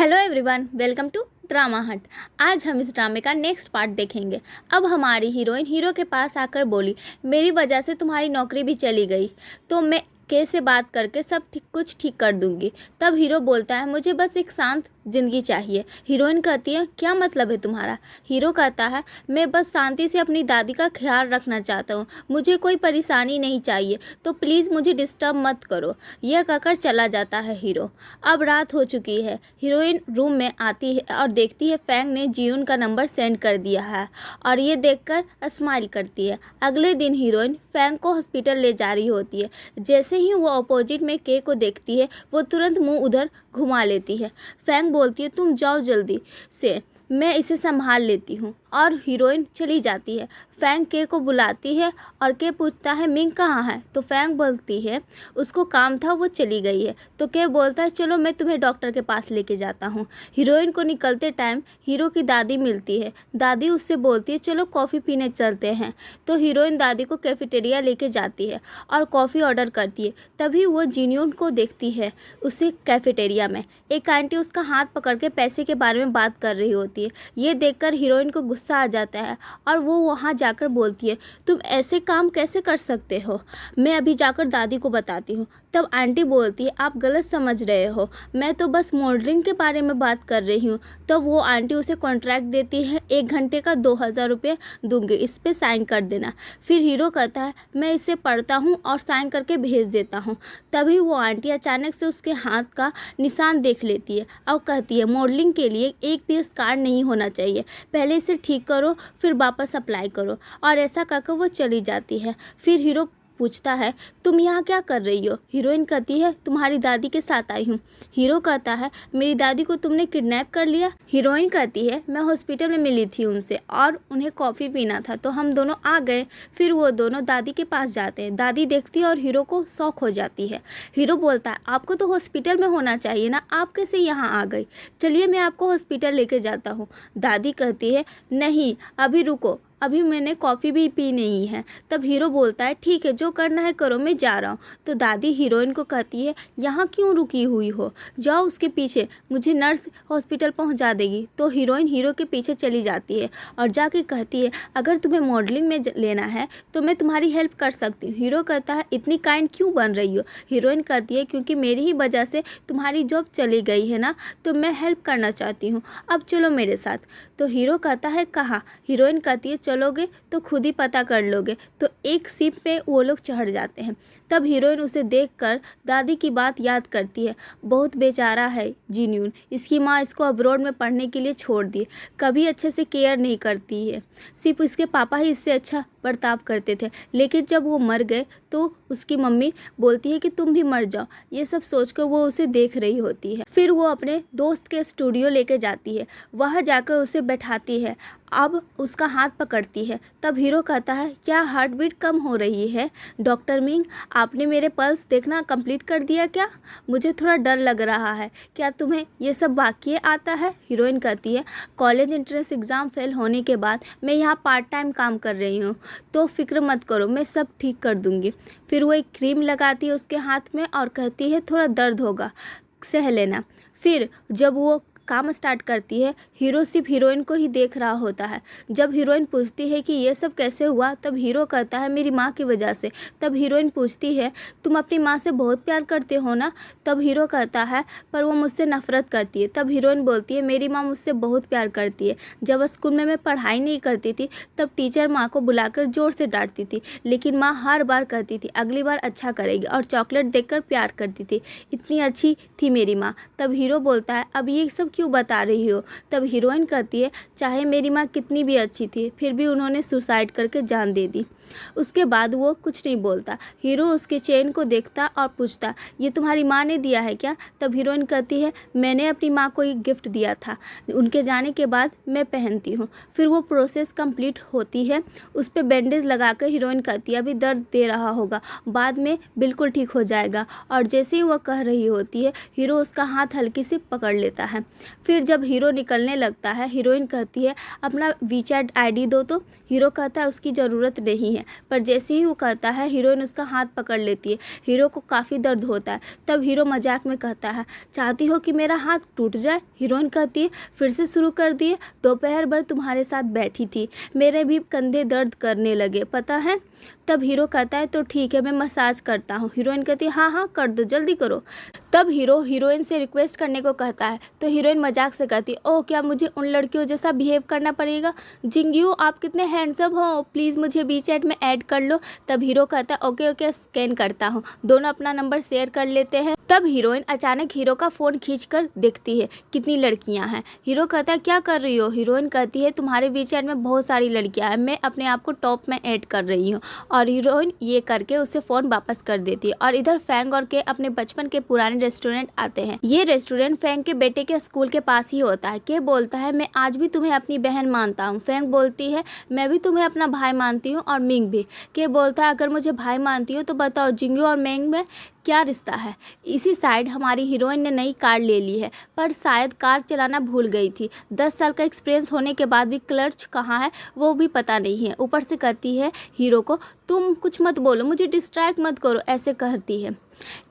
Hello everyone, welcome to drama hut. आज हम इस ड्रामे का नेक्स्ट पार्ट देखेंगे। अब हमारी हीरोइन हीरो के पास आकर बोली, मेरी वजह से तुम्हारी नौकरी भी चली गई, तो मैं केस से बात करके सब कुछ ठीक कर दूंगी। तब हीरो बोलता है, मुझे बस एक शांत ज़िंदगी चाहिए। हीरोइन कहती है, क्या मतलब है तुम्हारा? हीरो कहता है, मैं बस शांति से अपनी दादी का ख्याल रखना चाहता हूँ, मुझे कोई परेशानी नहीं चाहिए, तो प्लीज़ मुझे डिस्टर्ब मत करो। यह कहकर चला जाता है हीरो। अब रात हो चुकी है। हीरोइन रूम में आती है और देखती है फैंग ने जियून का नंबर सेंड कर दिया है और ये देखकर स्माइल करती है। अगले दिन हीरोइन फैंग को हॉस्पिटल ले जा रही होती है। जैसे ही वो अपोजिट में के को देखती है, वो तुरंत मुंह उधर घुमा लेती है। फैंग बोलती है, तुम जाओ जल्दी से, मैं इसे संभाल लेती हूँ, और हीरोइन चली जाती है। फैंग के को बुलाती है और के पूछता है, मिंग कहाँ है? तो फैंग बोलती है, उसको काम था, वो चली गई है। तो के बोलता है, चलो मैं तुम्हें डॉक्टर के पास लेके जाता हूँ। हीरोइन को निकलते टाइम हीरो की दादी मिलती है। दादी उससे बोलती है, चलो कॉफ़ी पीने चलते हैं। तो हीरोइन दादी को कैफेटेरिया लेके जाती है और कॉफ़ी ऑर्डर करती है। तभी वो जिन्यून को देखती है उसे कैफेटेरिया में। एक आंटी उसका हाथ पकड़ के पैसे के बारे में बात कर रही होती है। ये देखकर हीरोइन को गुस्सा आ जाता है और वो वहाँ जाकर बोलती है, तुम ऐसे काम कैसे कर सकते हो? मैं अभी जाकर दादी को बताती हूँ। तब आंटी बोलती है, आप गलत समझ रहे हो, मैं तो बस मॉडलिंग के बारे में बात कर रही हूँ। तब वो आंटी उसे कॉन्ट्रैक्ट देती है, 1 घंटे का 2000 रुपये दूंगी, इस पर साइन कर देना। फिर हीरो कहता है, मैं इसे पढ़ता हूँ और साइन करके भेज देता हूँ। तभी वो आंटी अचानक से उसके हाथ का निशान देख लेती है और कहती है, मॉडलिंग के लिए एक भी स्कार नहीं होना चाहिए, पहले इसे ठीक करो फिर वापस अप्लाई करो। और ऐसा कहकर वो चली जाती है। फिर हीरो पूछता है, तुम यहाँ क्या कर रही हो? हीरोइन कहती है, तुम्हारी दादी के साथ आई हूँ। हीरो कहता है, मेरी दादी को तुमने किडनैप कर लिया? हीरोइन कहती है, मैं हॉस्पिटल में मिली थी उनसे और उन्हें कॉफ़ी पीना था, तो हम दोनों आ गए। फिर वो दोनों दादी के पास जाते हैं। दादी देखती है और हीरो को शौक हो जाती है। हीरो बोलता है, आपको तो हॉस्पिटल में होना चाहिए ना, आप कैसे यहाँ आ गई? चलिए मैं आपको हॉस्पिटल लेके जाता हूँ। दादी कहती है, नहीं अभी रुको, अभी मैंने कॉफ़ी भी पी नहीं है। तब हीरो बोलता है, ठीक है जो करना है करो, मैं जा रहा हूँ। तो दादी हीरोइन को कहती है, यहाँ क्यों रुकी हुई हो, जाओ उसके पीछे, मुझे नर्स हॉस्पिटल पहुँचा देगी। तो हीरोइन हीरो के पीछे चली जाती है और जाके कहती है, अगर तुम्हें मॉडलिंग में लेना है तो मैं तुम्हारी हेल्प कर सकती हूँ। हीरो कहता है, इतनी काइंड क्यों बन रही हो? हीरोइन कहती है, क्योंकि मेरी ही वजह से तुम्हारी जॉब चली गई है ना, तो मैं हेल्प करना चाहती हूँ, अब चलो मेरे साथ। तो हीरो कहता है, कहाँ? हीरोइन कहती है, चलोगे तो खुद ही पता कर लोगे। तो एक शिप पे वो लोग चढ़ जाते हैं। तब हीरोइन उसे देखकर दादी की बात याद करती है, बहुत बेचारा है जिन्यून, इसकी माँ इसको अब्रॉड में पढ़ने के लिए छोड़ दी, कभी अच्छे से केयर नहीं करती है, सिर्फ इसके पापा ही इससे अच्छा बर्ताव करते थे, लेकिन जब वो मर गए तो उसकी मम्मी बोलती है कि तुम भी मर जाओ। ये सब सोचकर वो उसे देख रही होती है। फिर वो अपने दोस्त के स्टूडियो लेके जाती है, वहाँ जाकर उसे बैठाती है, अब उसका हाथ पकड़ती है। तब हीरो कहता है, क्या हार्ट बीट कम हो रही है? डॉक्टर मिंग, आपने मेरे पल्स देखना कंप्लीट कर दिया क्या? मुझे थोड़ा डर लग रहा है, क्या तुम्हें ये सब बाकी आता है? हीरोइन कहती है, कॉलेज एंट्रेंस एग्ज़ाम फेल होने के बाद मैं यहाँ पार्ट टाइम काम कर रही हूँ, तो फिक्र मत करो, मैं सब ठीक कर दूँगी। फिर वो एक क्रीम लगाती है उसके हाथ में और कहती है, थोड़ा दर्द होगा, सह लेना। फिर जब वो काम स्टार्ट करती है, हीरो सिर्फ हीरोइन को ही देख रहा होता है। जब हीरोइन पूछती है कि ये सब कैसे हुआ, तब हीरो कहता है, मेरी माँ की वजह से। तब हीरोइन पूछती है, तुम अपनी माँ से बहुत प्यार करते हो ना? तब हीरो कहता है, पर वो मुझसे नफरत करती है। तब हीरोइन बोलती है, मेरी माँ मुझसे बहुत प्यार करती है, जब स्कूल में मैं पढ़ाई नहीं करती थी तब टीचर माँ को बुलाकर ज़ोर से डांटती थी, लेकिन माँ हर बार कहती थी अगली बार अच्छा करेगी, और चॉकलेट देकर प्यार करती थी, इतनी अच्छी थी मेरी माँ। तब हीरो बोलता है, अब ये सब क्यों बता रही हो? तब हीरोइन कहती है, चाहे मेरी माँ कितनी भी अच्छी थी, फिर भी उन्होंने सुसाइड करके जान दे दी। उसके बाद वो कुछ नहीं बोलता। हीरो उसके चेन को देखता और पूछता, ये तुम्हारी माँ ने दिया है क्या? तब हीरोइन कहती है, मैंने अपनी माँ को एक गिफ्ट दिया था, उनके जाने के बाद मैं पहनती हूँ। फिर वो प्रोसेस कंप्लीट होती है, उस पर बैंडेज लगाकर हीरोइन कहती है, अभी दर्द दे रहा होगा, बाद में बिल्कुल ठीक हो जाएगा। और जैसे ही वह कह रही होती है, हीरो उसका हाथ हल्की से पकड़ लेता है। फिर जब हीरो निकलने लगता है, हीरोइन कहती है अपना वीचैट आईडी दो। तो हीरो कहता है उसकी ज़रूरत नहीं है, पर जैसे ही वो कहता है हीरोइन उसका हाथ पकड़ लेती है। हीरो को काफ़ी दर्द होता है। तब हीरो मजाक में कहता है चाहती हो कि मेरा हाथ टूट जाए? हीरोइन कहती है फिर से शुरू कर दिए, दोपहर भर तुम्हारे साथ बैठी थी, मेरे भी कंधे दर्द करने लगे पता है। तब हीरो कहता है तो ठीक है, मैं मसाज करता हूँ। हीरोइन कहती है हाँ हाँ कर दो, जल्दी करो। तब हीरो हीरोइन से रिक्वेस्ट करने को कहता है तो हीरोइन मजाक से कहती है ओह क्या मुझे उन लड़कियों जैसा बिहेव करना पड़ेगा? जिंगयू आप कितने हैंडसम हो, प्लीज़ मुझे वीचैट में ऐड कर लो। तब हीरो कहता है ओके ओके स्कैन करता हूँ। दोनों अपना नंबर शेयर कर लेते हैं। तब हीरोइन अचानक हीरो का फ़ोन खींचकर देखती है कितनी लड़कियां हैं। हीरो कहता है क्या कर रही हो? हीरोइन कहती है तुम्हारे वीचैट में बहुत सारी लड़कियां हैं, मैं अपने आप को टॉप में ऐड कर रही हूँ। और हीरोइन ये करके उसे फ़ोन वापस कर देती है। और इधर फैंग और के अपने बचपन के पुराने रेस्टोरेंट आते हैं। ये रेस्टोरेंट फैंग के बेटे के स्कूल के पास ही होता है। के बोलता है मैं आज भी तुम्हें अपनी बहन मानता हूँ। फैंग बोलती है मैं भी तुम्हें अपना भाई मानती हूँ और मिंग भी। के बोलता है अगर मुझे भाई मानती हो तो बताओ जिंगयू और मिंग में क्या रिश्ता है? इसी साइड हमारी हीरोइन ने नई कार ले ली है, पर शायद कार चलाना भूल गई थी। 10 साल का एक्सपीरियंस होने के बाद भी क्लच कहाँ है वो भी पता नहीं है। ऊपर से कहती है हीरो को तुम कुछ मत बोलो, मुझे डिस्ट्रैक्ट मत करो, ऐसे कहती है।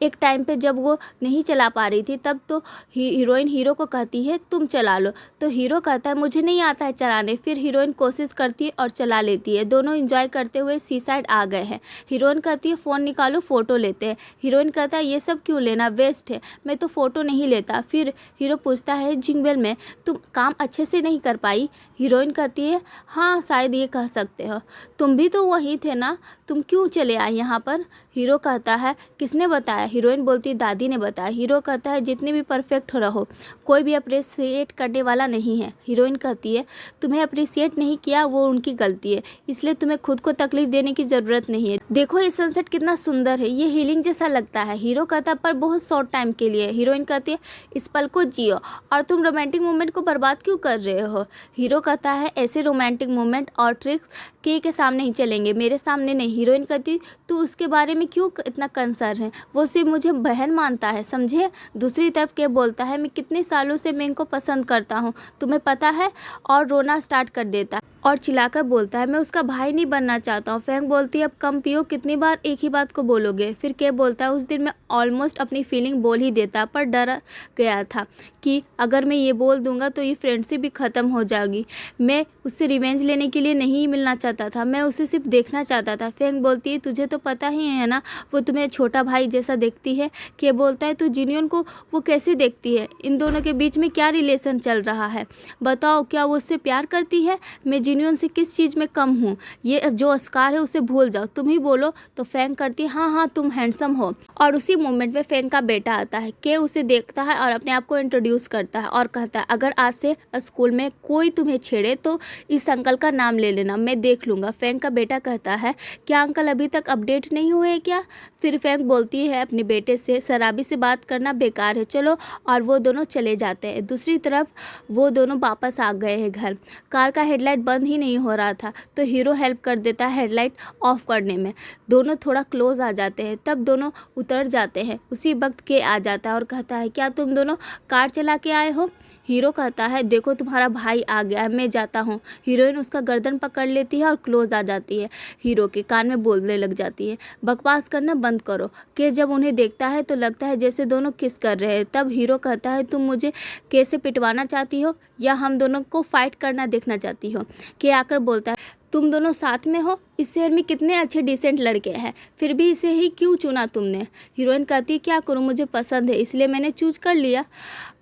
एक टाइम पे जब वो नहीं चला पा रही थी तब तो हीरोइन हीरो को कहती है तुम चला लो। तो हीरो कहता है मुझे नहीं आता है चलाने। फिर हीरोइन कोशिश करती है और चला लेती है। दोनों एंजॉय करते हुए सी साइड आ गए हैं। हीरोइन कहती है फ़ोन निकालो फ़ोटो लेते हैं। हीरोइन कहता है ये सब क्यों लेना, वेस्ट है, मैं तो फ़ोटो नहीं लेता। फिर हीरो पूछता है जिंगबेल में तुम काम अच्छे से नहीं कर पाई? हीरोइन कहती है हाँ शायद ये कह सकते हो, तुम भी तो वहीं थे ना, तुम क्यों चले आए यहाँ पर? हीरो कहता है किसने बताया? हीरोइन बोलती है दादी ने बताया। हीरो कहता है जितने भी परफेक्ट रहो कोई भी अप्रिशिएट करने वाला नहीं है। हीरोइन कहती है तुम्हें अप्रिशिएट नहीं किया वो उनकी गलती है, इसलिए तुम्हें खुद को तकलीफ देने की ज़रूरत नहीं है। देखो ये सनसेट कितना सुंदर है, ये हीलिंग जैसा लगता है। हीरो कहता पर बहुत शॉर्ट टाइम के लिए। हीरोइन कहती है इस पल को जियो और तुम रोमांटिक मोमेंट को बर्बाद क्यों कर रहे हो? हीरो कहता है ऐसे रोमांटिक मोमेंट और ट्रिक्स के सामने ही चलेंगे, मेरे सामने नहीं। हीरोइन कहती तू उसके बारे में क्यों इतना कंसर्न है, वो सिर्फ मुझे बहन मानता है समझे। दूसरी तरफ के बोलता है मैं कितने सालों से मिंग को पसंद करता हूँ तुम्हें पता है, और रोना स्टार्ट कर देता है और चिल्लाकर बोलता है मैं उसका भाई नहीं बनना चाहता हूँ। फैंग बोलती है अब कम पियो, कितनी बार एक ही बात को बोलोगे? फिर के बोलता है उस दिन मैं ऑलमोस्ट अपनी फीलिंग बोल ही देता, पर डर गया था कि अगर मैं ये बोल दूंगा तो ये फ्रेंडशिप भी ख़त्म हो जाएगी। मैं उससे रिवेंज लेने के लिए नहीं मिलना चाहता था, मैं उसे सिर्फ देखना चाहता था। फैंग बोलती है तुझे तो पता ही है ना वो तुम्हें छोटा भाई जैसा देखती है। के बोलता है तो जिनियन को वो कैसे देखती है? इन दोनों के बीच में क्या रिलेशन चल रहा है बताओ? क्या वो उससे प्यार करती है? मैं जिनियन से किस चीज़ में कम हूँ? ये जो अस्कार है उसे भूल जाओ, तुम ही बोलो। तो फैंग करती है हाँ हाँ तुम हैंडसम हो। और उसी मोमेंट में फैंग का बेटा आता है। के उसे देखता है और अपने आप को इंट्रोड्यूस करता है और कहता है अगर आज से स्कूल में कोई तुम्हें छेड़े तो इस अंकल का नाम ले लेना, मैं देख लूँगा। फैंग का बेटा कहता है क्या अंकल अभी तक अपडेट नहीं हुए क्या? फिर फैंग बोलती है अपने बेटे से शराबी से बात करना बेकार है, चलो। और वो दोनों चले जाते हैं। दूसरी तरफ वो दोनों वापस आ गए हैं घर। कार का हेडलाइट बंद ही नहीं हो रहा था तो हीरो हेल्प कर देता है हेडलाइट ऑफ करने में। दोनों थोड़ा क्लोज आ जाते हैं, तब दोनों उतर जाते हैं। उसी वक्त के आ जाता है और कहता है क्या तुम दोनों कार चला के आए हो? हीरो कहता है देखो तुम्हारा भाई आ गया है, मैं जाता हूँ। हीरोइन उसका गर्दन पकड़ लेती है और क्लोज आ जाती है। हीरो के कान में बोलने लग जाती है बकवास करना बंद करो। के जब उन्हें देखता है तो लगता है जैसे दोनों किस कर रहे हैं। तब हीरो कहता है तुम मुझे कैसे पिटवाना चाहती हो या हम दोनों को फाइट करना देखना चाहती हो? के आकर बोलता है तुम दोनों साथ में हो, इस शहर में कितने अच्छे डिसेंट लड़के हैं, फिर भी इसे ही क्यों चुना तुमने? हीरोइन कहती है क्या करूं, मुझे पसंद है इसलिए मैंने चूज कर लिया।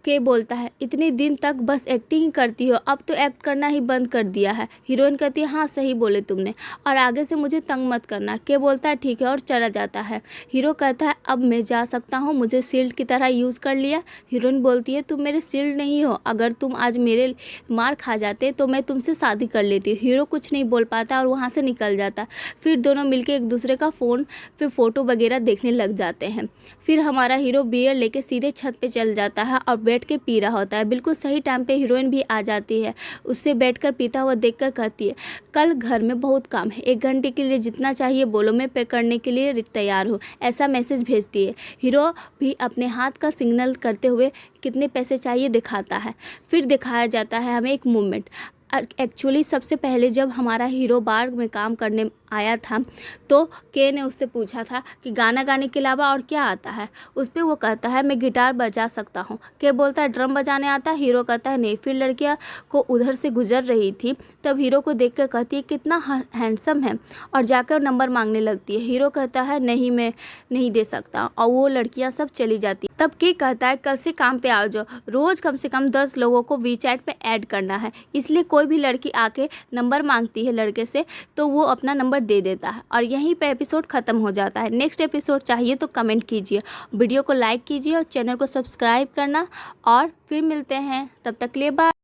के बोलता है इतने दिन तक बस एक्टिंग ही करती हो, अब तो एक्ट करना ही बंद कर दिया है। हीरोइन कहती है हाँ सही बोले तुमने, और आगे से मुझे तंग मत करना। के बोलता है ठीक है और चला जाता है। हीरो कहता है अब मैं जा सकता हूँ, मुझे शील्ड की तरह यूज़ कर लिया। हीरोइन बोलती है तुम मेरे शील्ड नहीं हो, अगर तुम आज मेरे मार खा जाते तो मैं तुमसे शादी कर लेती। हीरो कुछ नहीं बोल पाता और वहाँ से निकल जाता। फिर दोनों मिलके एक दूसरे का फ़ोन पे फ़ोटो वगैरह देखने लग जाते हैं। फिर हमारा हीरो बियर लेके सीधे छत पे चल जाता है और बैठ के पी रहा होता है। बिल्कुल सही टाइम पे हीरोइन भी आ जाती है, उससे बैठकर पीता हुआ देखकर कहती है, कल घर में बहुत काम है, 1 घंटे के लिए जितना चाहिए बोलो, मैं पे करने के लिए तैयार हूँ, ऐसा मैसेज भेजती है। हीरो भी अपने हाथ का सिग्नल करते हुए कितने पैसे चाहिए दिखाता है। फिर दिखाया जाता है हमें एक मूवमेंट। एक्चुअली सबसे पहले जब हमारा हीरो बार में काम करने आया था तो के ने उससे पूछा था कि गाना गाने के अलावा और क्या आता है। उस पर वो कहता है मैं गिटार बजा सकता हूँ। के बोलता है ड्रम बजाने आता है। हीरो कहता है नहीं। फिर लड़कियाँ को उधर से गुजर रही थी तब हीरो को देख कर कहती है कितना हैंडसम है, और जाकर नंबर मांगने लगती है। हीरो कहता है नहीं, मैं नहीं दे सकता, और वो लड़कियाँ सब चली जाती। तब के कहता है कल से काम पे आ जाओ, रोज़ कम से कम 10 लोगों को वीचैट पे ऐड करना है, इसलिए कोई भी लड़की आके नंबर मांगती है लड़के से तो वो अपना नंबर दे देता है। और यहीं पे एपिसोड ख़त्म हो जाता है। नेक्स्ट एपिसोड चाहिए तो कमेंट कीजिए, वीडियो को लाइक कीजिए और चैनल को सब्सक्राइब करना। और फिर मिलते हैं, तब तक के लिए बाय।